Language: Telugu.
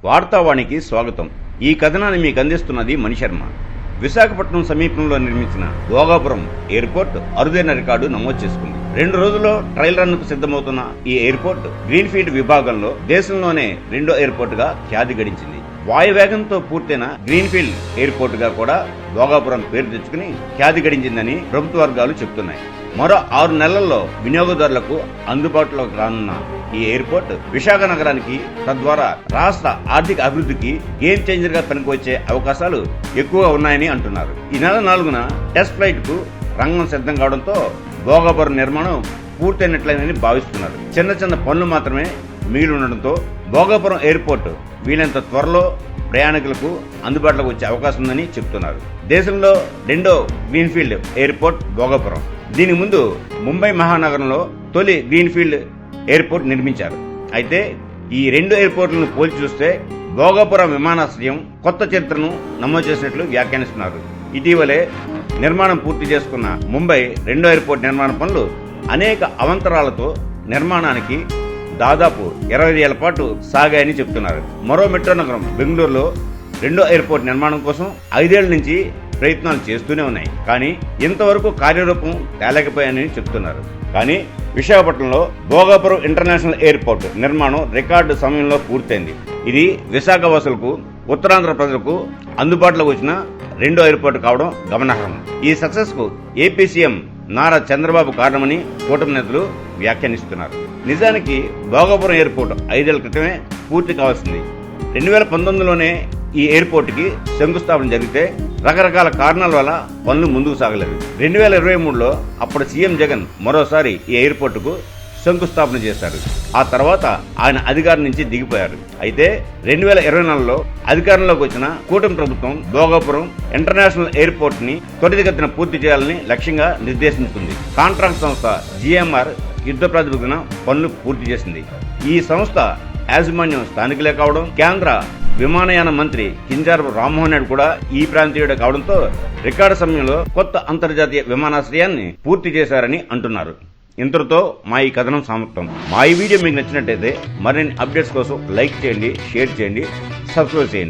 వార్తావాణికి స్వాగతం. ఈ కథనాన్ని మీకు అందిస్తున్నది మణిశర్మ. విశాఖపట్నం సమీపంలో నిర్మించిన భోగాపురం ఎయిర్పోర్ట్ అరుదైన రికార్డు నమోదు చేసుకుంది. 2 రోజుల్లో ట్రయల్ రన్ కు సిద్ధమవుతున్న ఈ ఎయిర్పోర్ట్ గ్రీన్ఫీల్డ్ విభాగంలో దేశంలోనే రెండో ఎయిర్పోర్ట్ గా ఖ్యాతి గడించింది. వాయువేగంతో పూర్తయిన గ్రీన్ఫీల్డ్ ఎయిర్పోర్ట్ గా కూడా భోగాపురం పేరు తెచ్చుకుని ఖ్యాతి గడించిందని ప్రభుత్వ వర్గాలు చెబుతున్నాయి. మరో 6 నెలల్లో వినియోగదారులకు అందుబాటులోకి రానున్న ఈ ఎయిర్పోర్ట్ విశాఖ నగరానికి, తద్వారా రాష్ట్ర ఆర్థిక అభివృద్ధికి గేమ్ చేంజర్ గా పనికొచ్చే అవకాశాలు ఎక్కువగా ఉన్నాయని అంటున్నారు. ఈ నెల 4న టెస్ట్ ఫ్లైట్ కు రంగం సిద్ధం కావడంతో భోగాపురం నిర్మాణం పూర్తయినట్లయిందని భావిస్తున్నారు. చిన్న పనులు మాత్రమే మిగిలి ఉండడంతో భోగాపురం ఎయిర్పోర్ట్ వీలైనంత త్వరలో ప్రయాణికులకు అందుబాటులోకి వచ్చే అవకాశం ఉందని చెబుతున్నారు. దేశంలో రెండో గ్రీన్ఫీల్డ్ ఎయిర్పోర్ట్ భోగాపురం. దీని ముందు ముంబై మహానగరంలో తొలి గ్రీన్ఫీల్డ్ ఎయిర్పోర్ట్ నిర్మించారు. అయితే ఈ 2 ఎయిర్పోర్ట్లను పోల్చి చూస్తే భోగాపురం విమానాశ్రయం కొత్త చరిత్రను నమోదు చేసినట్లు వ్యాఖ్యానిస్తున్నారు. ఇటీవలే నిర్మాణం పూర్తి చేసుకున్న ముంబై రెండో ఎయిర్పోర్ట్ నిర్మాణ పనులు అనేక అవాంతరాలతో నిర్మాణానికి దాదాపు 20 ఏళ్ల పాటు సాగాయని చెబుతున్నారు. మరో మెట్రో నగరం బెంగళూరులో రెండో ఎయిర్పోర్ట్ నిర్మాణం కోసం 5 ఏళ్ల నుంచి ప్రయత్నాలు చేస్తూనే ఉన్నాయి. కానీ ఇంతవరకు కార్యరూపం తేలేకపోయాయని చెబుతున్నారు. కానీ విశాఖపట్నంలో భోగాపురం ఇంటర్నేషనల్ ఎయిర్పోర్ట్ నిర్మాణం రికార్డు సమయంలో పూర్తయింది. ఇది విశాఖ వాసులకు, ఉత్తరాంధ్ర ప్రజలకు అందుబాటులోకి వచ్చిన రెండో ఎయిర్పోర్ట్ కావడం గమనార్హం. ఈ సక్సెస్ కు ఏపీ సీఎం నారా చంద్రబాబు కారణమని కూటమి నేతలు వ్యాఖ్యానిస్తున్నారు. నిజానికి భోగాపురం ఎయిర్పోర్ట్ 5 ఏళ్ల క్రితమే పూర్తి కావాల్సింది. 2019లోనే ఈ ఎయిర్పోర్ట్ కి శంకుస్థాపన జరిగితే రకరకాల కారణాల వల్ల పనులు ముందుకు సాగలేదు. 2023లో అప్పుడు సీఎం జగన్ మరోసారి ఈ ఎయిర్పోర్ట్ కు శంకుస్థాపన చేశారు. ఆ తర్వాత ఆయన అధికారం నుంచి దిగిపోయారు. అయితే 2024లో అధికారంలోకి వచ్చిన కూటమి ప్రభుత్వం భోగాపురం ఇంటర్నేషనల్ ఎయిర్పోర్ట్ ని త్వరితగతిన పూర్తి చేయాలని లక్ష్యంగా నిర్దేశించుకుంది. కాంట్రాక్ట్ సంస్థ జిఎంఆర్ యుద్ధ ప్రాతిపదికన పనులు పూర్తి చేసింది. ఈ సంస్థ యాజమాన్యం స్థానికులే కావడం, కేంద్ర విమానయాన మంత్రి కింజారపు రామ్మోహన్ నాయుడు కూడా ఈ ప్రాంతీయుడే కావడంతో రికార్డు సమయంలో కొత్త అంతర్జాతీయ విమానాశ్రయాన్ని పూర్తి చేశారని అంటున్నారు. ఇంతటితో మా ఈ కథనం సమాప్తం. మా ఈ వీడియో మీకు నచ్చినట్టయితే మరిన్ని అప్డేట్స్ కోసం లైక్ చేయండి, షేర్ చేయండి, సబ్స్క్రైబ్ చేయండి.